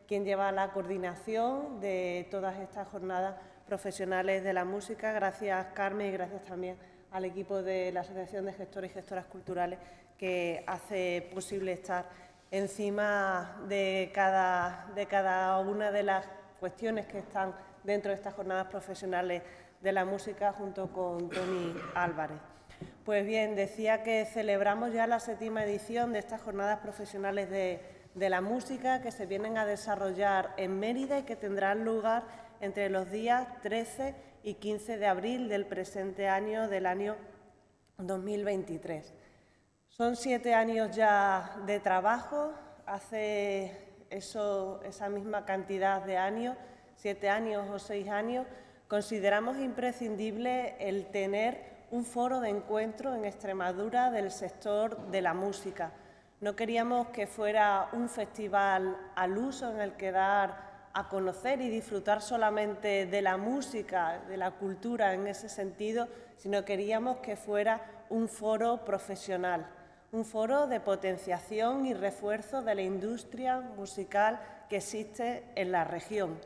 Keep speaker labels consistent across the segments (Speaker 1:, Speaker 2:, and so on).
Speaker 1: quien lleva la coordinación de todas estas jornadas profesionales de la música. Gracias, Carmen, y gracias también al equipo de la Asociación de Gestores y Gestoras Culturales que hace posible estar encima de cada una de las cuestiones que están dentro de estas jornadas profesionales de la música junto con Toni Álvarez. Pues bien, decía que celebramos ya la 7ª edición de estas jornadas profesionales de la música que se vienen a desarrollar en Mérida y que tendrán lugar entre los días 13 y 15 de abril del presente año, del año 2023. Son 7 años ya de trabajo, hace esa misma cantidad de años, 7 años o 6 años, consideramos imprescindible el tener un foro de encuentro en Extremadura del sector de la música. No queríamos que fuera un festival al uso en el que dar a conocer y disfrutar solamente de la música, de la cultura en ese sentido, sino queríamos que fuera un foro profesional, un foro de potenciación y refuerzo de la industria musical que existe en la región.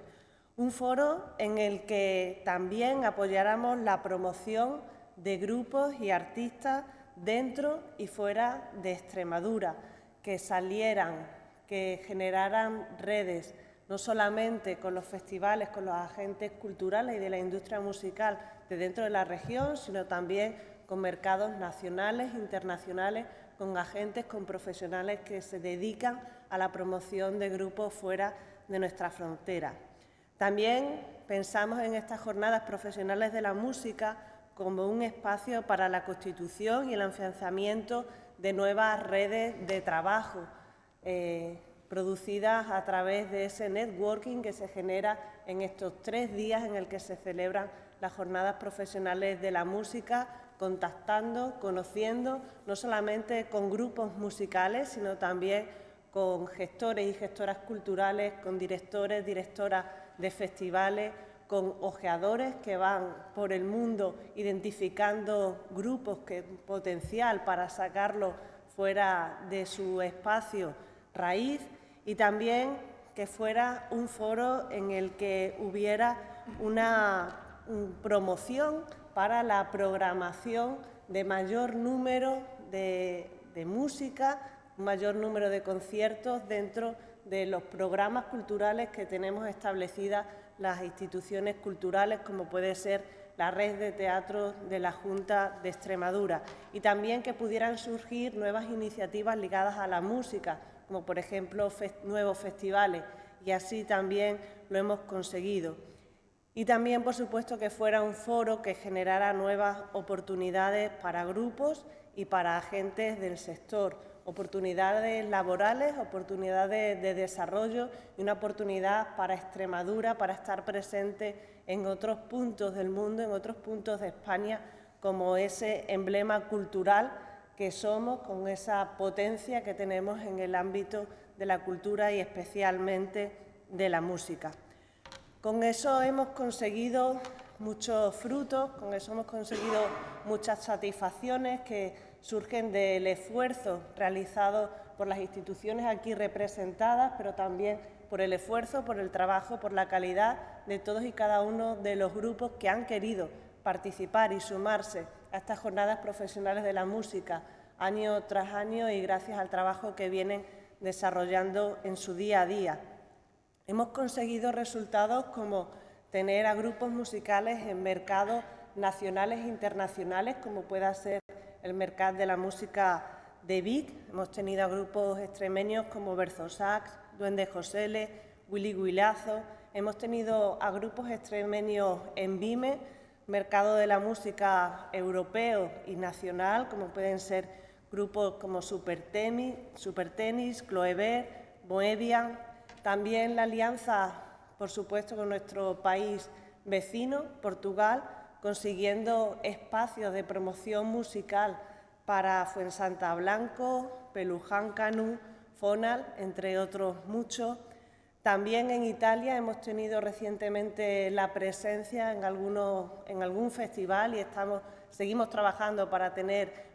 Speaker 1: Un foro en el que también apoyáramos la promoción de grupos y artistas dentro y fuera de Extremadura, que salieran, que generaran redes, no solamente con los festivales, con los agentes culturales y de la industria musical de dentro de la región, sino también con mercados nacionales, internacionales, con agentes, con profesionales que se dedican a la promoción de grupos fuera de nuestra frontera. También pensamos en estas jornadas profesionales de la música como un espacio para la constitución y el afianzamiento de nuevas redes de trabajo, producidas a través de ese networking que se genera en estos 3 días en el que se celebran las jornadas profesionales de la música, contactando, conociendo, no solamente con grupos musicales, sino también con gestores y gestoras culturales, con directores, directoras de festivales, con ojeadores que van por el mundo identificando grupos que potencial para sacarlos fuera de su espacio raíz, y también que fuera un foro en el que hubiera una promoción para la programación de mayor número de música, un mayor número de conciertos dentro de los programas culturales que tenemos establecidas las instituciones culturales, como puede ser la red de teatro de la Junta de Extremadura, y también que pudieran surgir nuevas iniciativas ligadas a la música, como por ejemplo nuevos festivales, y así también lo hemos conseguido. Y también, por supuesto, que fuera un foro que generara nuevas oportunidades para grupos y para agentes del sector, oportunidades laborales, oportunidades de desarrollo y una oportunidad para Extremadura para estar presente en otros puntos del mundo, en otros puntos de España, como ese emblema cultural que somos, con esa potencia que tenemos en el ámbito de la cultura y especialmente de la música. Con eso hemos conseguido muchos frutos, con eso hemos conseguido muchas satisfacciones que surgen del esfuerzo realizado por las instituciones aquí representadas, pero también por el esfuerzo, por el trabajo, por la calidad de todos y cada uno de los grupos que han querido participar y sumarse a estas jornadas profesionales de la música año tras año, y gracias al trabajo que vienen desarrollando en su día a día. Hemos conseguido resultados como tener a grupos musicales en mercados nacionales e internacionales, como pueda ser el mercado de la música de Vic. Hemos tenido a grupos extremeños como Berzosax, Duende Josele, Willy Guilazo. Hemos tenido a grupos extremeños en Vime, mercado de la música europeo y nacional, como pueden ser grupos como Supertenis, Cloeber, Moebian. También la alianza, por supuesto, con nuestro país vecino, Portugal, consiguiendo espacios de promoción musical para Fuensanta Blanco, Peluján Canú, Fonal, entre otros muchos. También en Italia hemos tenido recientemente la presencia en algún festival y seguimos trabajando para tener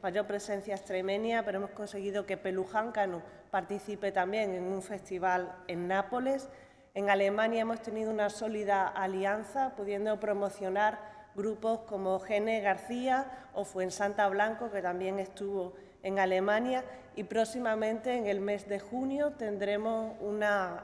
Speaker 1: mayor presencia extremeña, pero hemos conseguido que Peluján Canú participe también en un festival en Nápoles. En Alemania hemos tenido una sólida alianza, pudiendo promocionar grupos como Gene García o Fuensanta Blanco, que también estuvo en Alemania, y próximamente, en el mes de junio, tendremos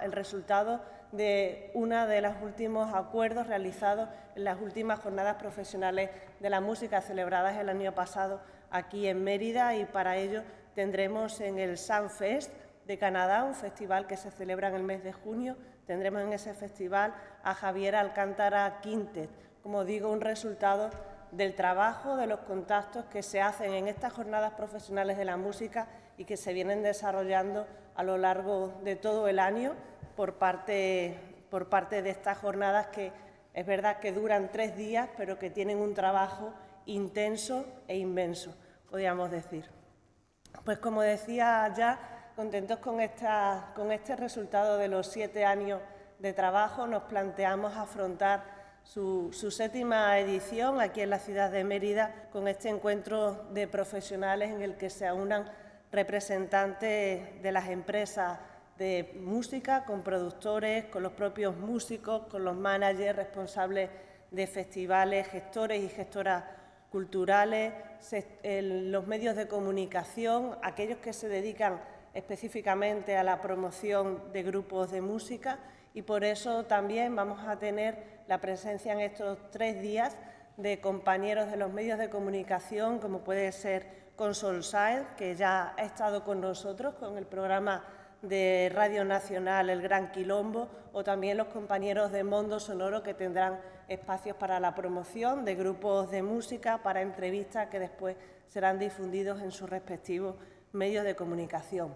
Speaker 1: el resultado de uno de los últimos acuerdos realizados en las últimas jornadas profesionales de la música celebradas el año pasado aquí en Mérida, y para ello tendremos en el Sunfest de Canadá, un festival que se celebra en el mes de junio, tendremos en ese festival a Javier Alcántara Quintet. Como digo, un resultado del trabajo, de los contactos que se hacen en estas jornadas profesionales de la música y que se vienen desarrollando a lo largo de todo el año por parte de estas jornadas, que es verdad que duran 3 días, pero que tienen un trabajo intenso e inmenso, podríamos decir. Pues como decía ya, contentos con este resultado de los 7 años de trabajo, nos planteamos afrontar su 7ª edición aquí en la ciudad de Mérida con este encuentro de profesionales en el que se aunan representantes de las empresas de música, con productores, con los propios músicos, con los managers responsables de festivales, gestores y gestoras culturales, los medios de comunicación, aquellos que se dedican específicamente a la promoción de grupos de música, y por eso también vamos a tener la presencia en estos 3 días de compañeros de los medios de comunicación, como puede ser Consolside, que ya ha estado con nosotros con el programa de Radio Nacional El Gran Quilombo, o también los compañeros de Mondo Sonoro, que tendrán espacios para la promoción de grupos de música, para entrevistas que después serán difundidos en sus respectivos medios de comunicación.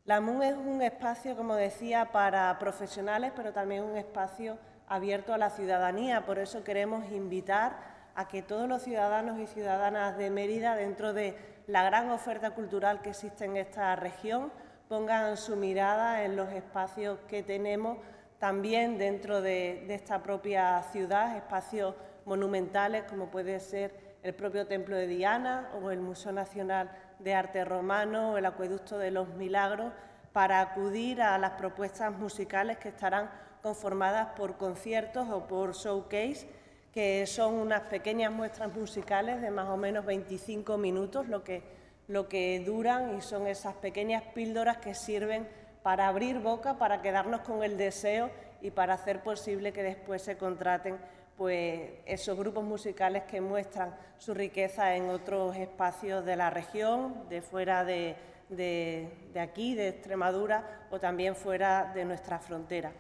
Speaker 1: La MUN es un espacio, como decía, para profesionales, pero también un espacio abierto a la ciudadanía. Por eso queremos invitar a que todos los ciudadanos y ciudadanas de Mérida, dentro de la gran oferta cultural que existe en esta región, pongan su mirada en los espacios que tenemos también dentro de esta propia ciudad, espacios monumentales como puede ser el propio Templo de Diana o el Museo Nacional de Arte Romano o el Acueducto de los Milagros, para acudir a las propuestas musicales que estarán conformadas por conciertos o por showcase, que son unas pequeñas muestras musicales de más o menos 25 minutos, lo que duran, y son esas pequeñas píldoras que sirven para abrir boca, para quedarnos con el deseo y para hacer posible que después se contraten pues esos grupos musicales que muestran su riqueza en otros espacios de la región, de fuera de aquí, de Extremadura, o también fuera de nuestra frontera.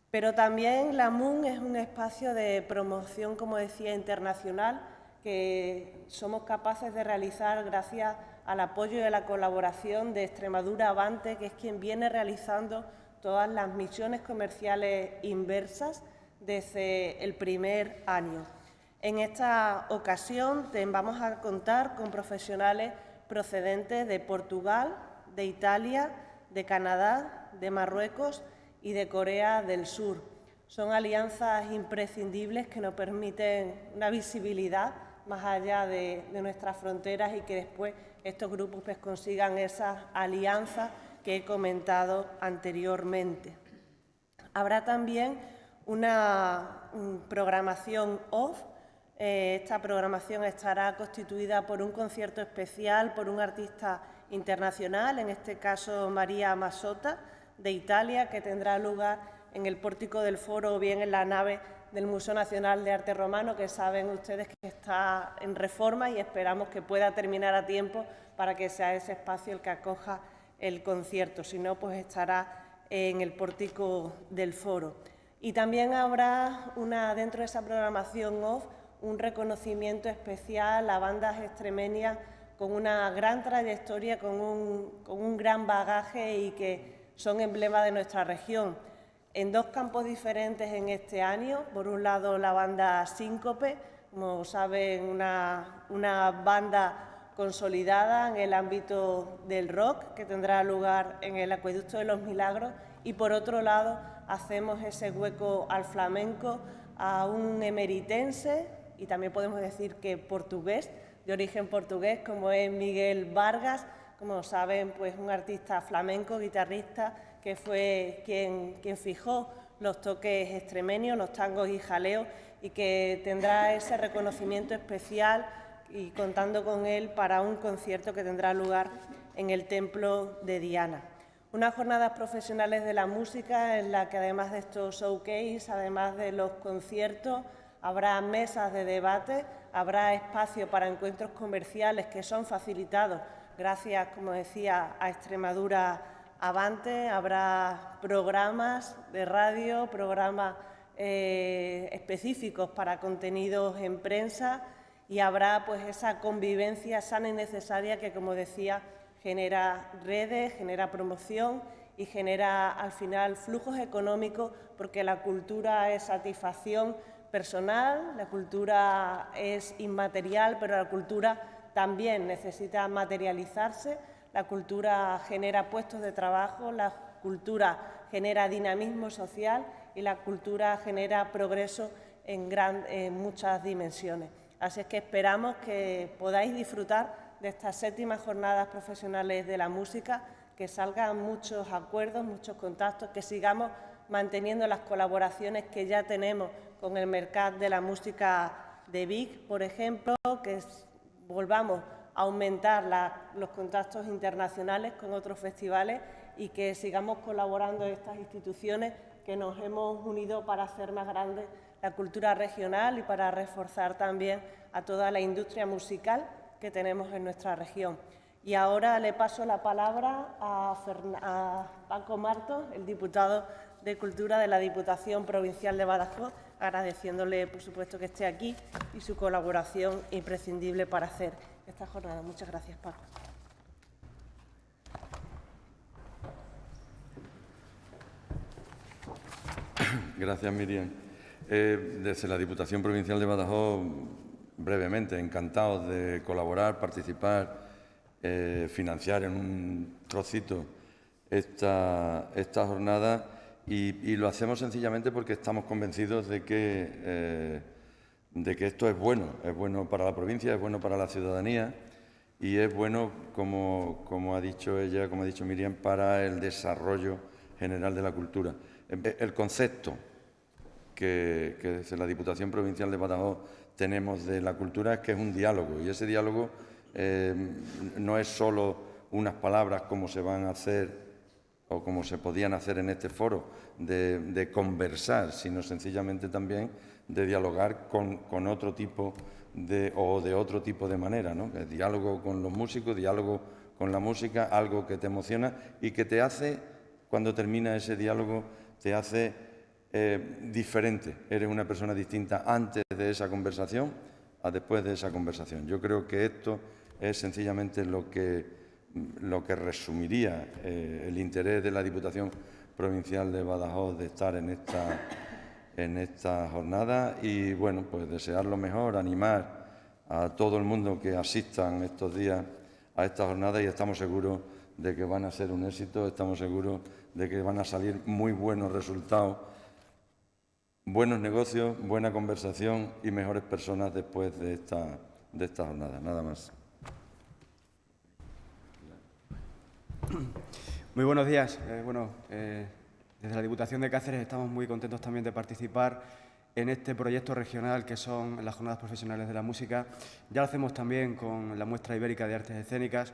Speaker 1: Pero también la MUN es un espacio de promoción, como decía, internacional, que somos capaces de realizar gracias al apoyo y a la colaboración de Extremadura Avante, que es quien viene realizando todas las misiones comerciales inversas desde el primer año. En esta ocasión vamos a contar con profesionales procedentes de Portugal, de Italia, de Canadá, de Marruecos y de Corea del Sur. Son alianzas imprescindibles que nos permiten una visibilidad más allá de nuestras fronteras y que después estos grupos pues consigan esas alianzas que he comentado anteriormente. Habrá también una programación off. Esta programación estará constituida por un concierto especial por un artista internacional, en este caso María Masota, de Italia, que tendrá lugar en el pórtico del Foro o bien en la nave del Museo Nacional de Arte Romano, que saben ustedes que está en reforma y esperamos que pueda terminar a tiempo para que sea ese espacio el que acoja el concierto. Si no, pues estará en el pórtico del Foro. Y también habrá dentro de esa programación off un reconocimiento especial a bandas extremeñas con una gran trayectoria, con un gran bagaje y que son emblema de nuestra región. En 2 campos diferentes en este año. Por un lado, la banda Síncope, como saben, una banda consolidada en el ámbito del rock, que tendrá lugar en el Acueducto de los Milagros, y por otro lado hacemos ese hueco al flamenco, a un emeritense y también podemos decir que portugués, de origen portugués, como es Miguel Vargas, como saben, pues un artista flamenco, guitarrista, que fue quien fijó los toques extremeños, los tangos y jaleos, y que tendrá ese reconocimiento especial y contando con él para un concierto que tendrá lugar en el Templo de Diana. Unas jornadas profesionales de la música en la que además de estos showcase, además de los conciertos, habrá mesas de debate, habrá espacio para encuentros comerciales que son facilitados gracias, como decía, a Extremadura Avante, habrá programas de radio, programas específicos para contenidos en prensa y habrá pues esa convivencia sana y necesaria que, como decía, genera redes, genera promoción y genera al final flujos económicos, porque la cultura es satisfacción personal, la cultura es inmaterial, pero la cultura también necesita materializarse, la cultura genera puestos de trabajo, la cultura genera dinamismo social y la cultura genera progreso en muchas dimensiones. Así es que esperamos que podáis disfrutar de estas 7ª jornadas profesionales de la música, que salgan muchos acuerdos, muchos contactos, que sigamos manteniendo las colaboraciones que ya tenemos con el mercado de la música de Vic, por ejemplo, que volvamos a aumentar los contactos internacionales con otros festivales y que sigamos colaborando en estas instituciones que nos hemos unido para hacer más grande la cultura regional y para reforzar también a toda la industria musical que tenemos en nuestra región. Y ahora le paso la palabra a Paco Martos, el diputado de Cultura de la Diputación Provincial de Badajoz, agradeciéndole, por supuesto, que esté aquí y su colaboración imprescindible para hacer esta jornada. Muchas gracias, Paco.
Speaker 2: Gracias, Miriam. Desde la Diputación Provincial de Badajoz, brevemente, encantados de colaborar, participar, financiar en un trocito esta jornada y lo hacemos sencillamente porque estamos convencidos de que esto es bueno para la provincia, es bueno para la ciudadanía y es bueno, como ha dicho ella, como ha dicho Miriam, para el desarrollo general de la cultura. El concepto que desde la Diputación Provincial de Badajoz tenemos de la cultura es que es un diálogo y ese diálogo no es solo unas palabras como se van a hacer o como se podían hacer en este foro, de conversar, sino sencillamente también de dialogar con otro tipo de otro tipo de manera, ¿no? El diálogo con los músicos, diálogo con la música, algo que te emociona y que te hace, cuando termina ese diálogo, te hace diferente. Eres una persona distinta antes de esa conversación a después de esa conversación. Yo creo que esto es sencillamente lo que resumiría el interés de la Diputación Provincial de Badajoz de estar en esta jornada y, bueno, pues desear lo mejor, animar a todo el mundo que asistan estos días a esta jornada y estamos seguros de que van a ser un éxito, estamos seguros de que van a salir muy buenos resultados, buenos negocios, buena conversación y mejores personas después de esta jornada. Nada más.
Speaker 3: Muy buenos días. Desde la Diputación de Cáceres estamos muy contentos también de participar en este proyecto regional que son las Jornadas Profesionales de la Música. Ya lo hacemos también con la Muestra Ibérica de Artes Escénicas.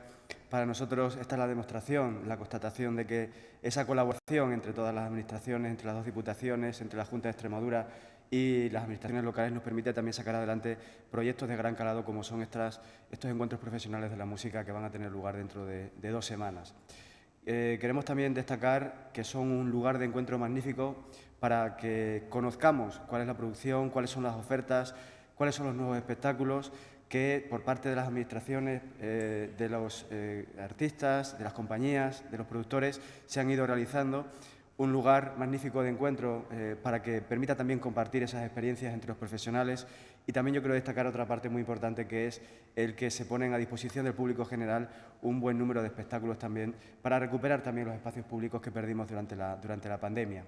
Speaker 3: Para nosotros esta es la demostración, la constatación de que esa colaboración entre todas las administraciones, entre las 2 diputaciones, entre la Junta de Extremadura y las administraciones locales nos permite también sacar adelante proyectos de gran calado como son estos encuentros profesionales de la música que van a tener lugar dentro de 2 semanas. Queremos también destacar que son un lugar de encuentro magnífico para que conozcamos cuál es la producción, cuáles son las ofertas, cuáles son los nuevos espectáculos que por parte de las administraciones, de los artistas, de las compañías, de los productores se han ido realizando. Un lugar magnífico de encuentro para que permita también compartir esas experiencias entre los profesionales y también yo quiero destacar otra parte muy importante que es el que se ponen a disposición del público general un buen número de espectáculos también para recuperar también los espacios públicos que perdimos durante la pandemia.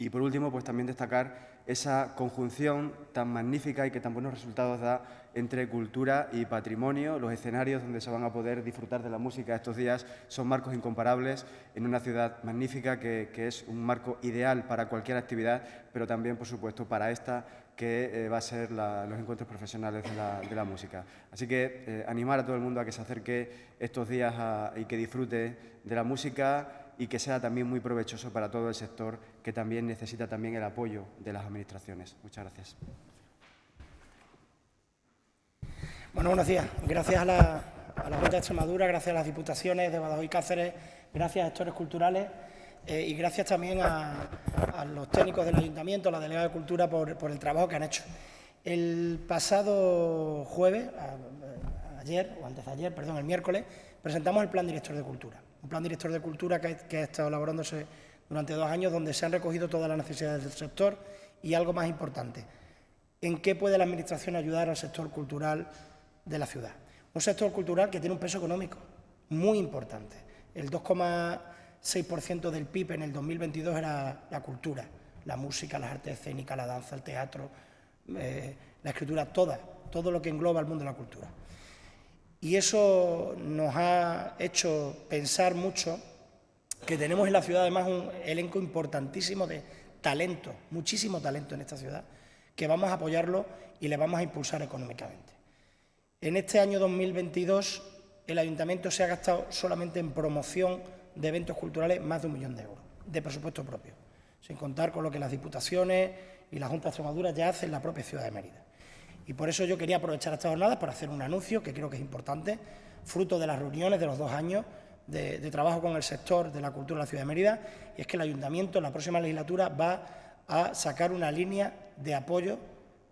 Speaker 3: Y por último, pues también destacar esa conjunción tan magnífica y que tan buenos resultados da entre cultura y patrimonio. Los escenarios donde se van a poder disfrutar de la música estos días son marcos incomparables en una ciudad magnífica que es un marco ideal para cualquier actividad, pero también, por supuesto, para esta que va a ser los encuentros profesionales de la música. Así que animar a todo el mundo a que se acerque estos días y que disfrute de la música y que sea también muy provechoso para todo el sector, que también necesita también el apoyo de las administraciones. Muchas gracias.
Speaker 4: Bueno, buenos días. Gracias a la Junta de Extremadura, gracias a las Diputaciones de Badajoz y Cáceres, gracias a gestores culturales y gracias también a los técnicos del Ayuntamiento, a la Delegada de Cultura, por el trabajo que han hecho. El pasado jueves, el miércoles, presentamos el Plan Director de Cultura. Un plan director de cultura que ha estado elaborándose durante 2 años, donde se han recogido todas las necesidades del sector y algo más importante, en qué puede la Administración ayudar al sector cultural de la ciudad. Un sector cultural que tiene un peso económico muy importante. El 2,6% del PIB en el 2022 era la cultura, la música, las artes escénicas, la danza, el teatro, la escritura, todo lo que engloba el mundo de la cultura. Y eso nos ha hecho pensar mucho que tenemos en la ciudad además un elenco importantísimo de talento, muchísimo talento en esta ciudad, que vamos a apoyarlo y le vamos a impulsar económicamente. En este año 2022 el Ayuntamiento se ha gastado solamente en promoción de eventos culturales más de 1 millón de euros de presupuesto propio, sin contar con lo que las Diputaciones y la Junta de Extremadura ya hacen en la propia ciudad de Mérida. Y por eso yo quería aprovechar esta jornada para hacer un anuncio que creo que es importante, fruto de las reuniones de los 2 años de trabajo con el sector de la cultura de la ciudad de Mérida, y es que el Ayuntamiento en la próxima legislatura va a sacar una línea de apoyo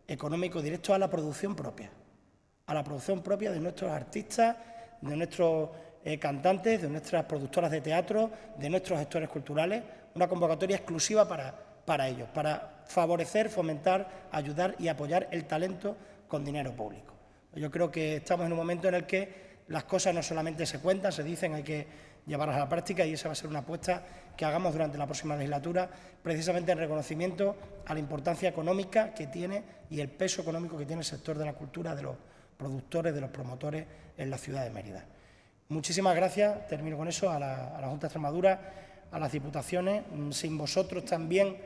Speaker 4: económico directo a la producción propia de nuestros artistas, de nuestros cantantes, de nuestras productoras de teatro, de nuestros gestores culturales, una convocatoria exclusiva para ellos, para favorecer, fomentar, ayudar y apoyar el talento con dinero público. Yo creo que estamos en un momento en el que las cosas no solamente se cuentan, se dicen, hay que llevarlas a la práctica, y esa va a ser una apuesta que hagamos durante la próxima legislatura, precisamente en reconocimiento a la importancia económica que tiene y el peso económico que tiene el sector de la cultura, de los productores, de los promotores en la ciudad de Mérida. Muchísimas gracias, termino con eso, a la Junta de Extremadura, a las Diputaciones. Sin vosotros también,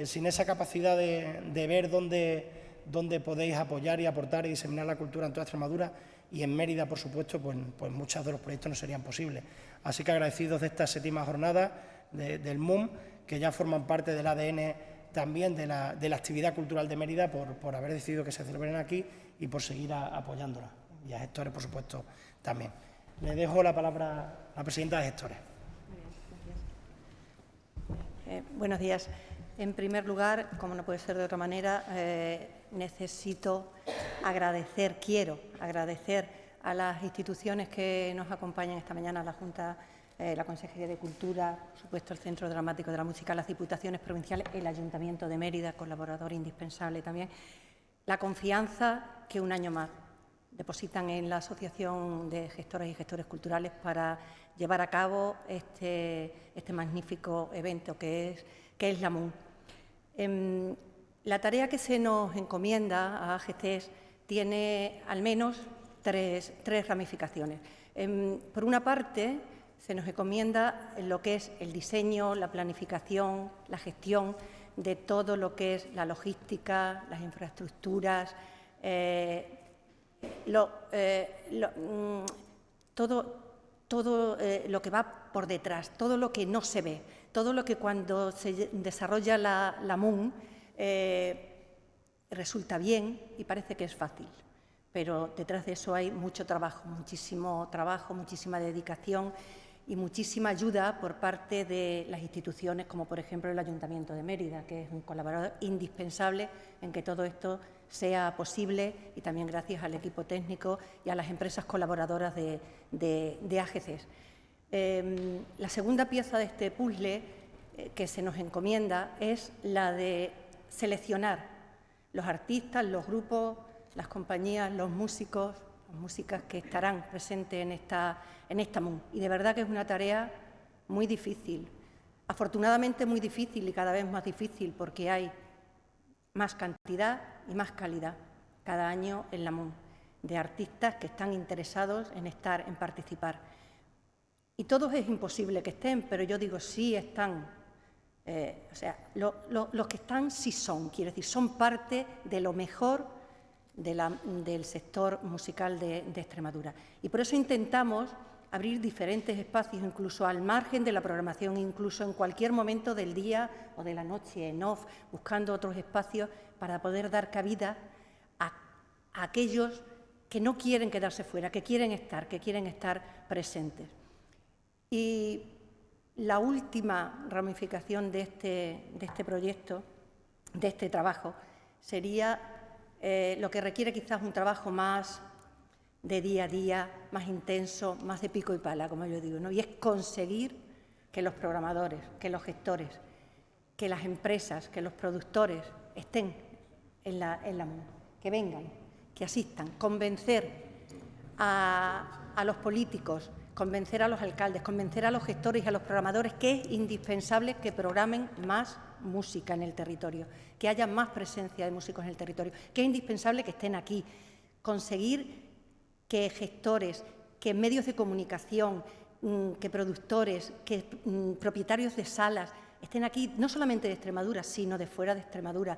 Speaker 4: sin esa capacidad de ver dónde podéis apoyar y aportar y diseminar la cultura en toda Extremadura y en Mérida, por supuesto, pues muchos de los proyectos no serían posibles. Así que agradecidos de esta 7ª jornada del MUM, que ya forman parte del ADN también de la actividad cultural de Mérida, por haber decidido que se celebren aquí y por seguir apoyándola. Y a gestores, por supuesto, también. Le dejo la palabra a la presidenta de gestores.
Speaker 5: Buenos días. En primer lugar, como no puede ser de otra manera, quiero agradecer a las instituciones que nos acompañan esta mañana, a la Junta, la Consejería de Cultura, por supuesto el Centro Dramático de la Música, las Diputaciones provinciales, el Ayuntamiento de Mérida, colaborador indispensable también, la confianza que un año más depositan en la Asociación de Gestoras y Gestores Culturales para llevar a cabo este magnífico evento que es la MUN. La tarea que se nos encomienda a AGCES tiene al menos tres ramificaciones. Por una parte, se nos encomienda lo que es el diseño, la planificación, la gestión de todo lo que es la logística, las infraestructuras, todo lo que va por detrás, todo lo que no se ve, todo lo que cuando se desarrolla la MUN resulta bien y parece que es fácil, pero detrás de eso hay mucho trabajo, muchísima dedicación y muchísima ayuda por parte de las instituciones, como por ejemplo el Ayuntamiento de Mérida, que es un colaborador indispensable en que todo esto sea posible, y también gracias al equipo técnico y a las empresas colaboradoras de AGCES. La segunda pieza de este puzzle que se nos encomienda es la de seleccionar los artistas, los grupos, las compañías, los músicos, las músicas que estarán presentes en esta MUN. Y de verdad que es una tarea muy difícil. Afortunadamente muy difícil y cada vez más difícil porque hay más cantidad y más calidad cada año en la MUN de artistas que están interesados en estar, en participar. Y todos es imposible que estén, pero yo digo sí están. Los que están sí son, quiero decir, son parte de lo mejor del sector musical de Extremadura. Y por eso intentamos abrir diferentes espacios, incluso al margen de la programación, incluso en cualquier momento del día o de la noche, en off, buscando otros espacios para poder dar cabida a aquellos que no quieren quedarse fuera, que quieren estar presentes. Y la última ramificación de este proyecto, de este trabajo, sería lo que requiere quizás un trabajo más de día a día, más intenso, más de pico y pala, como yo digo, ¿no? Y es conseguir que los programadores, que los gestores, que las empresas, que los productores estén en la MUN, que vengan, que asistan, convencer a los políticos, convencer a los alcaldes, convencer a los gestores y a los programadores que es indispensable que programen más música en el territorio, que haya más presencia de músicos en el territorio, que es indispensable que estén aquí, conseguir que gestores, que medios de comunicación, que productores, que propietarios de salas estén aquí, no solamente de Extremadura, sino de fuera de Extremadura,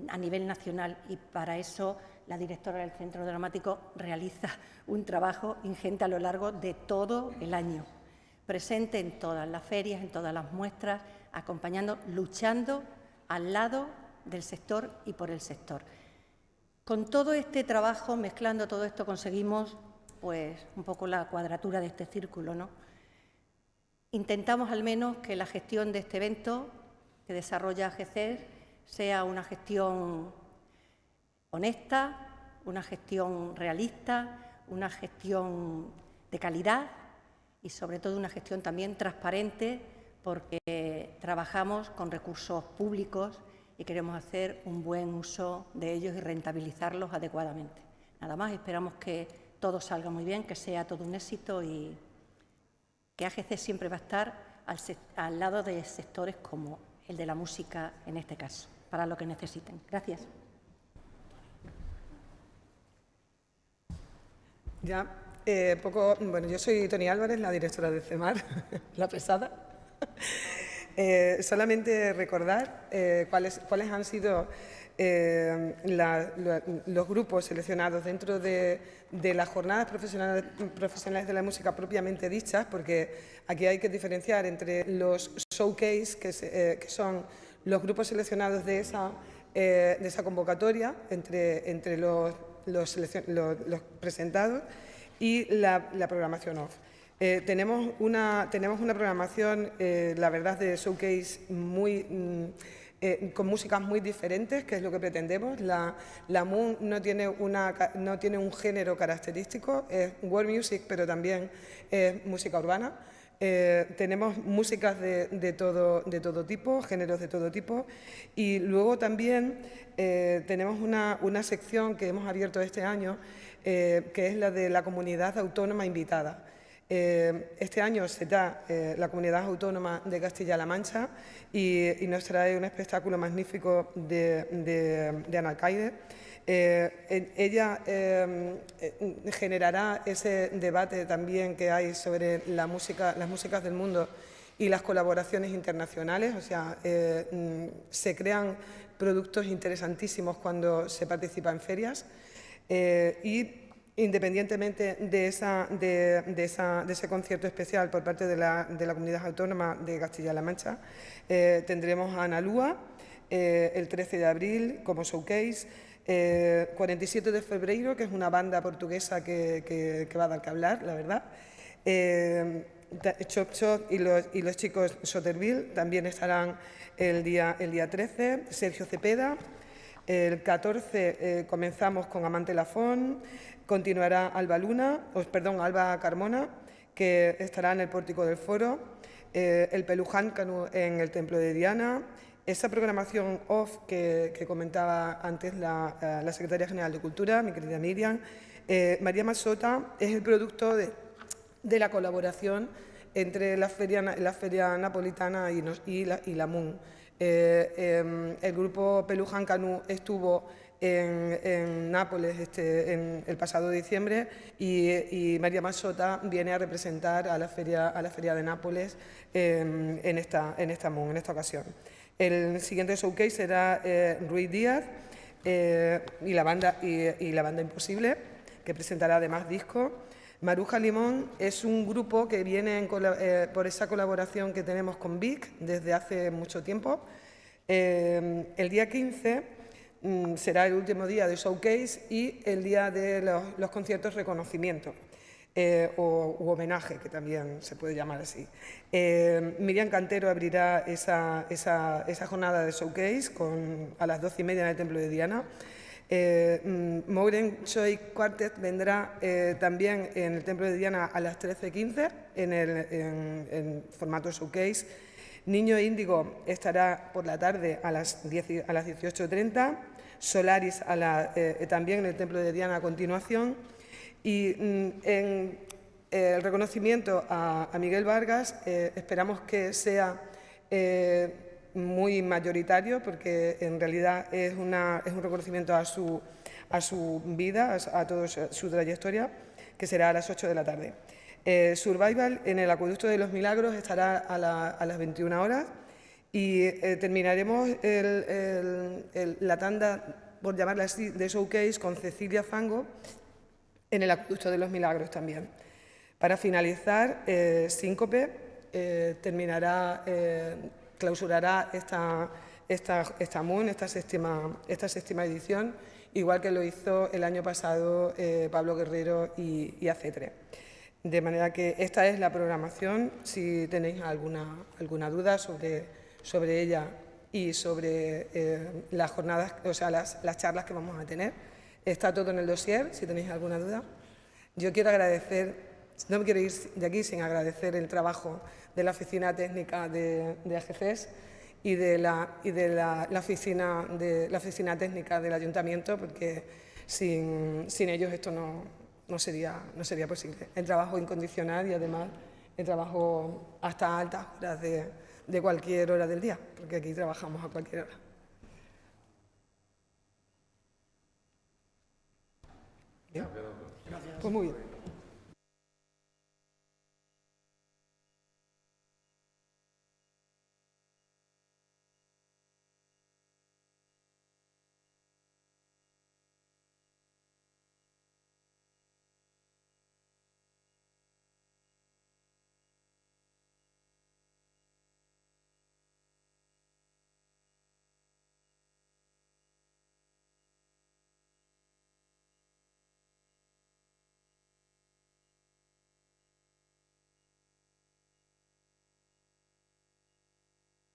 Speaker 5: a nivel nacional. Y para eso la directora del Centro Dramático realiza un trabajo ingente a lo largo de todo el año, presente en todas las ferias, en todas las muestras, acompañando, luchando al lado del sector y por el sector. Con todo este trabajo, mezclando todo esto, conseguimos pues un poco la cuadratura de este círculo, ¿no? Intentamos al menos que la gestión de este evento que desarrolla GECES sea una gestión honesta, una gestión realista, una gestión de calidad y sobre todo una gestión también transparente, porque trabajamos con recursos públicos y queremos hacer un buen uso de ellos y rentabilizarlos adecuadamente. Nada más, esperamos que todo salga muy bien, que sea todo un éxito y que AGC siempre va a estar al lado de sectores como el de la música, en este caso, para lo que necesiten. Gracias.
Speaker 6: Bueno, yo soy Toni Álvarez, la directora de CEMAR, la pesada. Solamente recordar cuáles han sido los grupos seleccionados dentro de las jornadas profesionales de la música propiamente dichas, porque aquí hay que diferenciar entre los showcase, que son los grupos seleccionados de esa convocatoria, entre los presentados, y la programación off. Tenemos una programación, la verdad, de showcase con músicas muy diferentes, que es lo que pretendemos. La MUN no tiene un género característico, es world music, pero también es música urbana. Tenemos músicas de todo tipo, géneros de todo tipo, y luego también tenemos una sección que hemos abierto este año, que es la de la comunidad autónoma invitada. Este año se da la Comunidad Autónoma de Castilla-La Mancha y nos trae un espectáculo magnífico de Ana Alcaide. Ella generará ese debate también que hay sobre las músicas del mundo y las colaboraciones internacionales. O sea, se crean productos interesantísimos cuando se participa en ferias y independientemente de ese concierto especial por parte de la Comunidad Autónoma de Castilla-La Mancha, tendremos a Ana Lúa el 13 de abril como showcase, 47 de febrero, que es una banda portuguesa que va a dar que hablar, la verdad. Chop Chop y los chicos Soterville también estarán el día 13, Sergio Cepeda. El 14 comenzamos con Amante Lafón, continuará Alba Carmona, que estará en el Pórtico del Foro, el Peluján Canu en el Templo de Diana. Esa programación off que comentaba antes la Secretaria General de Cultura, mi querida Miriam, María Masota, es el producto de la colaboración entre la feria napolitana y la MUN. El grupo Pelujan Canú estuvo en Nápoles el pasado diciembre y María Massota viene a representar a la feria de Nápoles en esta MUN, en esta ocasión. El siguiente showcase será Ruiz Díaz y la banda Imposible, que presentará además discos. Maruja Limón es un grupo que viene por esa colaboración que tenemos con Vic desde hace mucho tiempo. El día 15 será el último día de showcase y el día de los conciertos reconocimiento u homenaje, que también se puede llamar así. Miriam Cantero abrirá esa jornada de showcase a las 12:30 en el Templo de Diana. Moureen Choi Quartet vendrá también en el Templo de Diana a las 13:15 en formato showcase. Niño Índigo estará por la tarde a las 18:30. Solaris también en el Templo de Diana a continuación. Y en el reconocimiento a Miguel Vargas esperamos que sea muy mayoritario, porque en realidad es un reconocimiento a su vida, a toda su trayectoria, que será a las 8 de la tarde. Survival en el Acueducto de los Milagros estará a las 21 horas y terminaremos la tanda, por llamarla así, de showcase con Cecilia Fango en el Acueducto de los Milagros también. Para finalizar, Síncope clausurará esta MUN, esta séptima edición, igual que lo hizo el año pasado Pablo Guerrero y Acetre. De manera que esta es la programación. Si tenéis alguna duda sobre ella y sobre las jornadas, o sea, las charlas que vamos a tener, está todo en el dossier, si tenéis alguna duda. Yo quiero agradecer, no me quiero ir de aquí sin agradecer el trabajo de la oficina técnica de AGCES y de la oficina técnica del Ayuntamiento, porque sin ellos esto no sería posible. El trabajo incondicional y además el trabajo hasta altas horas de cualquier hora del día, porque aquí trabajamos a cualquier hora. ¿Bien? Pues muy bien.